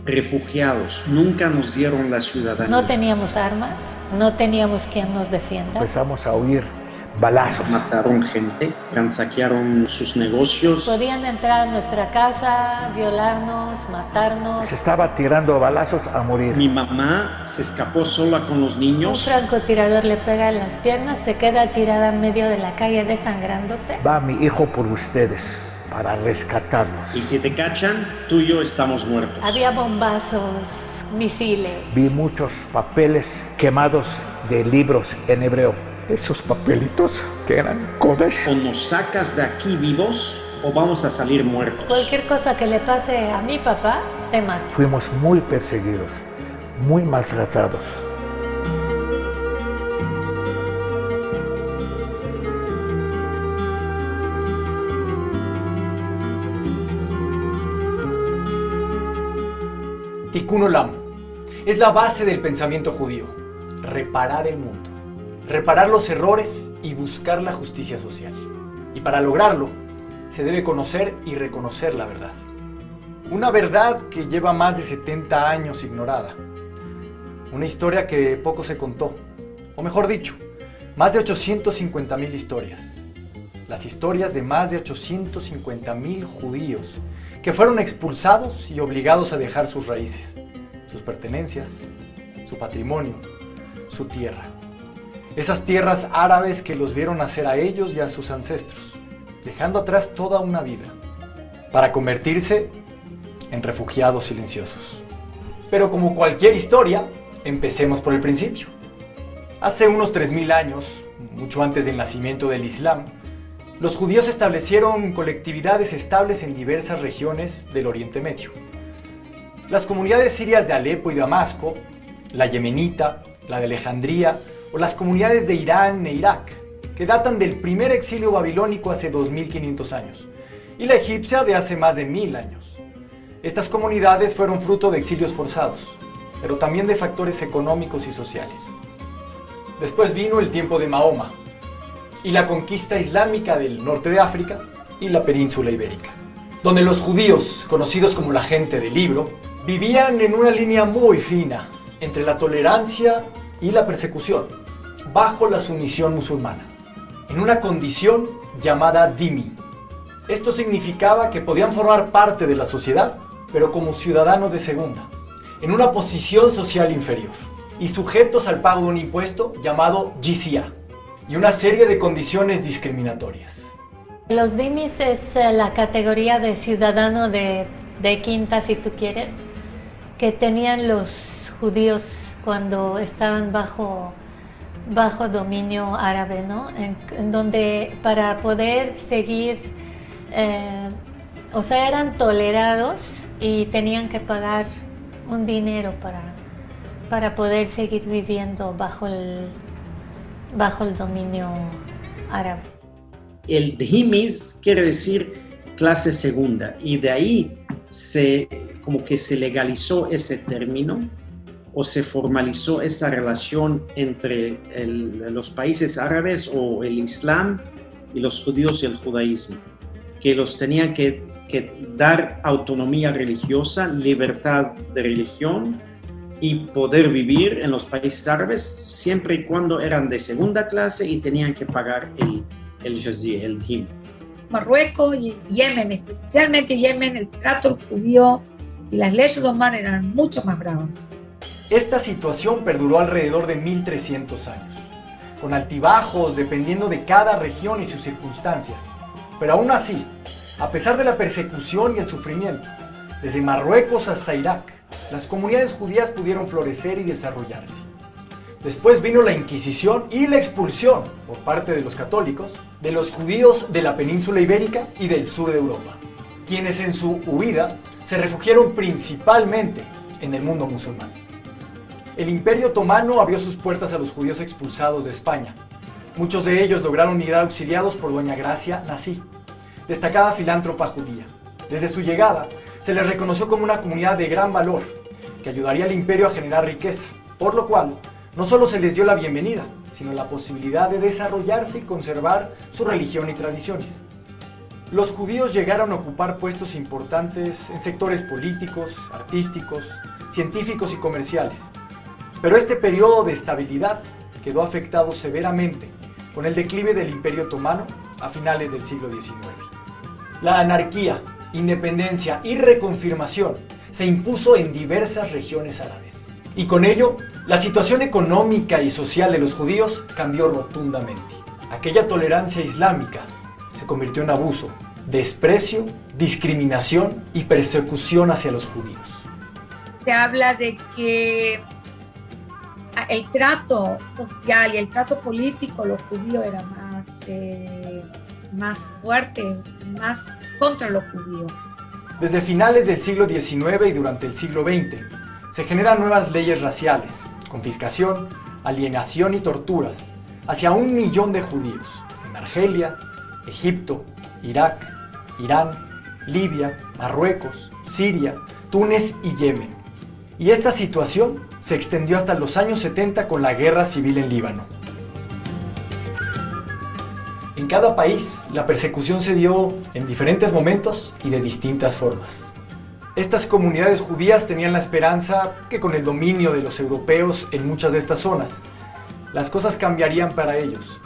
refugiados, nunca nos dieron la ciudadanía. No teníamos armas, no teníamos quien nos defienda. Empezamos a oír balazos. Mataron gente, ransaquearon sus negocios. Podían entrar a nuestra casa, violarnos, matarnos. Se estaba tirando a balazos a morir. Mi mamá se escapó sola con los Un niños. francotirador le pega en las piernas, se queda tirada en medio de la calle desangrándose. Va mi hijo por ustedes para rescatarlos. Y si te cachan, tú y yo estamos muertos. Había bombazos, misiles. Vi muchos papeles quemados de libros en hebreo. Esos papelitos que eran Kodesh. O nos sacas de aquí vivos o vamos a salir muertos. Cualquier cosa que le pase a mi papá, te mato. Fuimos muy perseguidos, muy maltratados. Tikkun Olam es la base del pensamiento judío, reparar el mundo, reparar los errores y buscar la justicia social. Y para lograrlo, se debe conocer y reconocer la verdad. Una verdad que lleva más de 70 años ignorada. Una historia que poco se contó, o mejor dicho, más de 850,000 historias. Las historias de más de 850,000 judíos que fueron expulsados y obligados a dejar sus raíces, sus pertenencias, su patrimonio, su tierra. Esas tierras árabes que los vieron nacer a ellos y a sus ancestros, dejando atrás toda una vida, para convertirse en refugiados silenciosos. Pero como cualquier historia, empecemos por el principio. Hace unos 3.000 años, mucho antes del nacimiento del Islam, los judíos establecieron colectividades estables en diversas regiones del Oriente Medio. Las comunidades sirias de Alepo y Damasco, la yemenita, la de Alejandría o las comunidades de Irán e Irak, que datan del primer exilio babilónico hace 2.500 años, y la egipcia de hace más de 1.000 años. Estas comunidades fueron fruto de exilios forzados, pero también de factores económicos y sociales. Después vino el tiempo de Mahoma, y la conquista islámica del norte de África y la península ibérica, donde los judíos, conocidos como la gente del libro, vivían en una línea muy fina entre la tolerancia y la persecución, bajo la sumisión musulmana, en una condición llamada dhimmi. Esto significaba que podían formar parte de la sociedad, pero como ciudadanos de segunda, en una posición social inferior, y sujetos al pago de un impuesto llamado jizya, y una serie de condiciones discriminatorias. Los dhimmis es la categoría de ciudadano de quinta, si tú quieres, que tenían los judíos cuando estaban bajo dominio árabe, ¿no? En donde para poder seguir, eran tolerados y tenían que pagar un dinero para poder seguir viviendo bajo el dominio árabe. El dhimmis quiere decir clase segunda y de ahí como que se legalizó ese término o se formalizó esa relación entre los países árabes o el Islam y los judíos y el judaísmo, que los tenían que dar autonomía religiosa, libertad de religión y poder vivir en los países árabes siempre y cuando eran de segunda clase y tenían que pagar el jizya, el dhimmi. Marruecos y Yemen, especialmente Yemen, el trato judío y las leyes otomanas eran mucho más bravas. Esta situación perduró alrededor de 1.300 años, con altibajos dependiendo de cada región y sus circunstancias. Pero aún así, a pesar de la persecución y el sufrimiento, desde Marruecos hasta Irak, las comunidades judías pudieron florecer y desarrollarse. Después vino la Inquisición y la expulsión, por parte de los católicos, de los judíos de la península ibérica y del sur de Europa, quienes en su huida se refugiaron principalmente en el mundo musulmán. El Imperio Otomano abrió sus puertas a los judíos expulsados de España. Muchos de ellos lograron migrar auxiliados por doña Gracia Nassí, destacada filántropa judía. Desde su llegada, se les reconoció como una comunidad de gran valor, que ayudaría al imperio a generar riqueza, por lo cual no solo se les dio la bienvenida, sino la posibilidad de desarrollarse y conservar su religión y tradiciones. Los judíos llegaron a ocupar puestos importantes en sectores políticos, artísticos, científicos y comerciales. Pero este periodo de estabilidad quedó afectado severamente con el declive del Imperio Otomano a finales del siglo XIX. La anarquía, independencia y reconfirmación se impuso en diversas regiones árabes. Y con ello, la situación económica y social de los judíos cambió rotundamente. Aquella tolerancia islámica se convirtió en abuso, desprecio, discriminación y persecución hacia los judíos. Se habla de que el trato social y el trato político, los judíos era más fuerte, más contra los judíos. Desde finales del siglo XIX y durante el siglo XX, se generan nuevas leyes raciales, confiscación, alienación y torturas hacia 1 millón de judíos en Argelia, Egipto, Irak, Irán, Libia, Marruecos, Siria, Túnez y Yemen. Y esta situación se extendió hasta los años 70 con la guerra civil en Líbano. En cada país, la persecución se dio en diferentes momentos y de distintas formas. Estas comunidades judías tenían la esperanza que con el dominio de los europeos en muchas de estas zonas, las cosas cambiarían para ellos,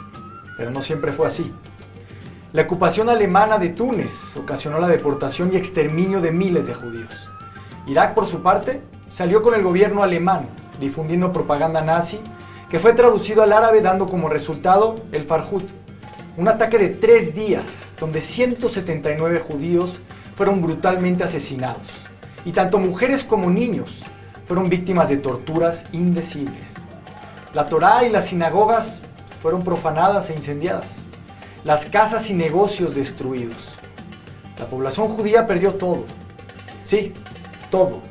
pero no siempre fue así. La ocupación alemana de Túnez ocasionó la deportación y exterminio de miles de judíos. Irak, por su parte, salió con el gobierno alemán, difundiendo propaganda nazi, que fue traducido al árabe dando como resultado el Farhut, un ataque de 3 días, donde 179 judíos fueron brutalmente asesinados, y tanto mujeres como niños fueron víctimas de torturas indecibles. La Torá y las sinagogas fueron profanadas e incendiadas, las casas y negocios destruidos. La población judía perdió todo, sí, todo,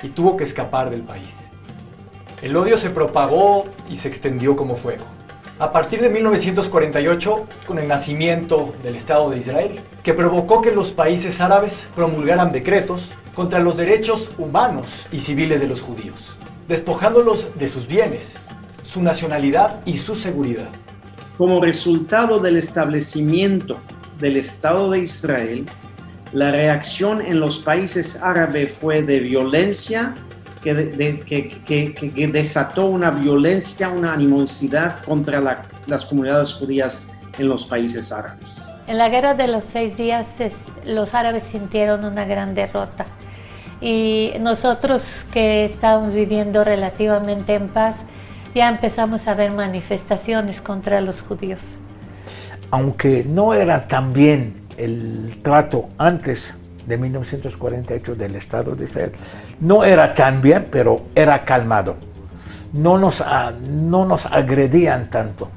y tuvo que escapar del país. El odio se propagó y se extendió como fuego. A partir de 1948, con el nacimiento del Estado de Israel, que provocó que los países árabes promulgaran decretos contra los derechos humanos y civiles de los judíos, despojándolos de sus bienes, su nacionalidad y su seguridad. Como resultado del establecimiento del Estado de Israel, la reacción en los países árabes fue de violencia que desató una violencia, una animosidad contra las comunidades judías en los países árabes. En la guerra de los 6 días, los árabes sintieron una gran derrota. Y nosotros que estábamos viviendo relativamente en paz, ya empezamos a ver manifestaciones contra los judíos. Aunque no era tan bien el trato antes de 1948 del Estado de Israel, no era tan bien, pero era calmado. No nos agredían tanto.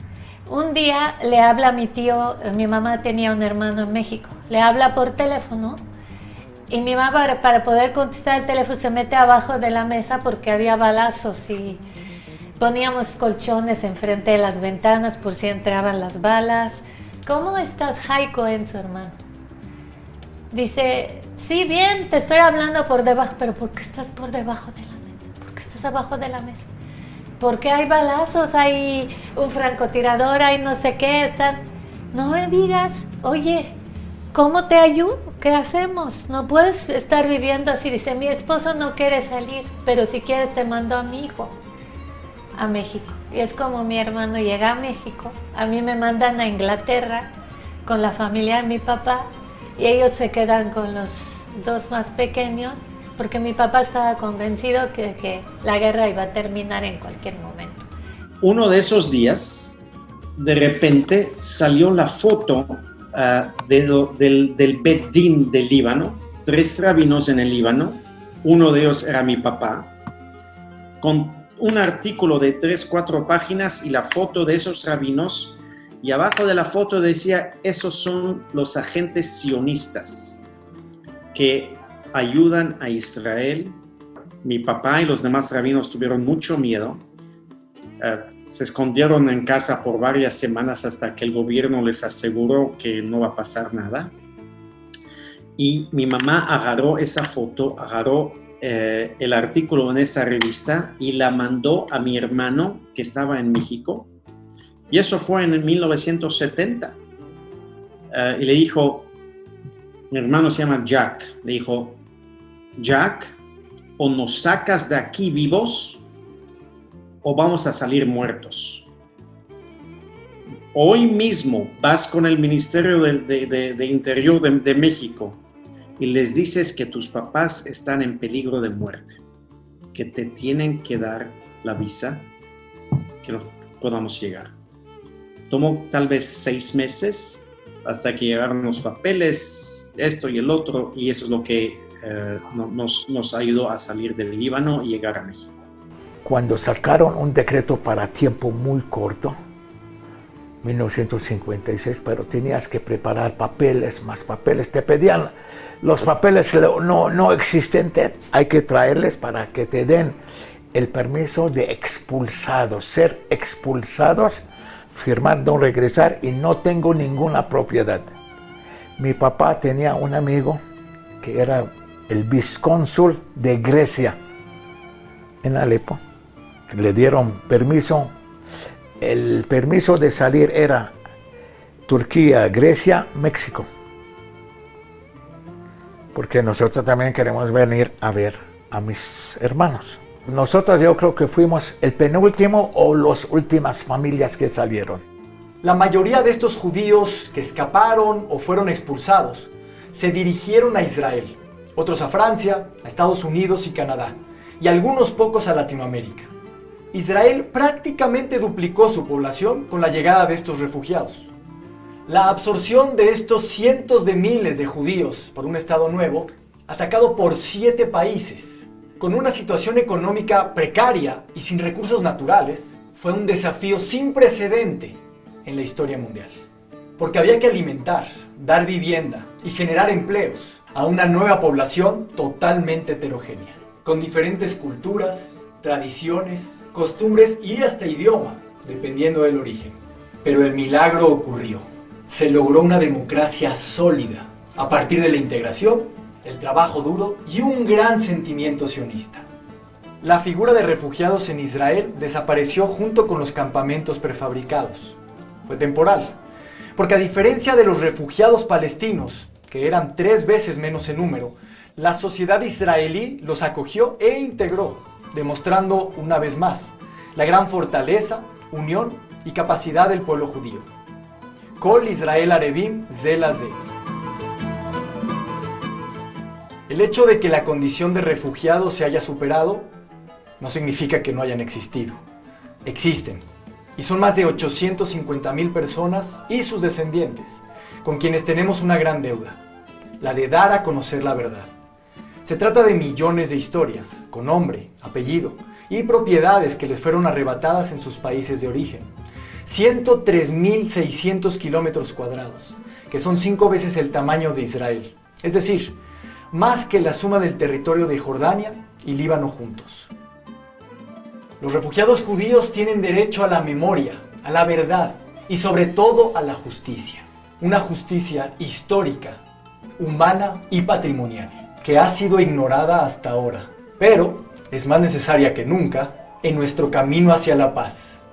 Un día le habla a mi tío, mi mamá tenía un hermano en México, le habla por teléfono y mi mamá para poder contestar el teléfono se mete abajo de la mesa porque había balazos y poníamos colchones enfrente de las ventanas por si entraban las balas. ¿Cómo estás, Jaiko? En su hermano. Dice, sí, bien, te estoy hablando por debajo, pero ¿por qué estás por debajo de la mesa? ¿Por qué estás abajo de la mesa? Porque hay balazos, hay un francotirador, hay no sé qué, están... No me digas, oye, ¿cómo te ayudo? ¿Qué hacemos? No puedes estar viviendo así. Dice, mi esposo no quiere salir, pero si quieres te mando a mi hijo a México. Y es como mi hermano llega a México, a mí me mandan a Inglaterra con la familia de mi papá y ellos se quedan con los 2 más pequeños porque mi papá estaba convencido que la guerra iba a terminar en cualquier momento. Uno de esos días, de repente salió la foto del Bet Din del Líbano, 3 rabinos en el Líbano, uno de ellos era mi papá, con un artículo de 3-4 páginas y la foto de esos rabinos, y abajo de la foto decía, esos son los agentes sionistas que ayudan a Israel. Mi papá y los demás rabinos tuvieron mucho miedo, se escondieron en casa por varias semanas hasta que el gobierno les aseguró que no va a pasar nada. Y mi mamá agarró esa foto, agarró el artículo en esa revista y la mandó a mi hermano que estaba en México, y eso fue en 1970, y le dijo, Mi hermano se llama Jack. Le dijo, Jack, o nos sacas de aquí vivos o vamos a salir muertos. Hoy mismo vas con el Ministerio de Interior de México y les dices que tus papás están en peligro de muerte, que te tienen que dar la visa, que no podamos llegar. Tomó tal vez 6 meses hasta que llegaron los papeles, esto y el otro, y eso es lo que nos ayudó a salir del Líbano y llegar a México. Cuando sacaron un decreto para tiempo muy corto, 1956, pero tenías que preparar papeles, más papeles, te pedían los papeles no existentes, hay que traerles para que te den el permiso de expulsados, ser expulsados, firmar, no regresar y no tengo ninguna propiedad. Mi papá tenía un amigo que era el viscónsul de Grecia en Alepo. Le dieron permiso. El permiso de salir era Turquía, Grecia, México. Porque nosotros también queremos venir a ver a mis hermanos. Nosotros yo creo que fuimos el penúltimo o las últimas familias que salieron. La mayoría de estos judíos que escaparon o fueron expulsados se dirigieron a Israel, otros a Francia, a Estados Unidos y Canadá, y algunos pocos a Latinoamérica. Israel prácticamente duplicó su población con la llegada de estos refugiados. La absorción de estos cientos de miles de judíos por un Estado nuevo, atacado por 7 países, con una situación económica precaria y sin recursos naturales, fue un desafío sin precedente en la historia mundial. Porque había que alimentar, dar vivienda y generar empleos a una nueva población totalmente heterogénea, con diferentes culturas, tradiciones, costumbres y hasta idioma, dependiendo del origen. Pero el milagro ocurrió. Se logró una democracia sólida a partir de la integración, el trabajo duro y un gran sentimiento sionista. La figura de refugiados en Israel desapareció junto con los campamentos prefabricados. Fue temporal, porque a diferencia de los refugiados palestinos, que eran 3 veces menos en número, la sociedad israelí los acogió e integró, demostrando una vez más la gran fortaleza, unión y capacidad del pueblo judío. Kol Israel Arevim Ze la Ze. El hecho de que la condición de refugiado se haya superado no significa que no hayan existido. Existen, y son más de 850,000 personas y sus descendientes, con quienes tenemos una gran deuda, la de dar a conocer la verdad. Se trata de millones de historias, con nombre, apellido y propiedades que les fueron arrebatadas en sus países de origen. 103,600 kilómetros cuadrados, que son 5 veces el tamaño de Israel. Es decir, más que la suma del territorio de Jordania y Líbano juntos. Los refugiados judíos tienen derecho a la memoria, a la verdad y sobre todo a la justicia. Una justicia histórica, humana y patrimonial, que ha sido ignorada hasta ahora, pero es más necesaria que nunca en nuestro camino hacia la paz.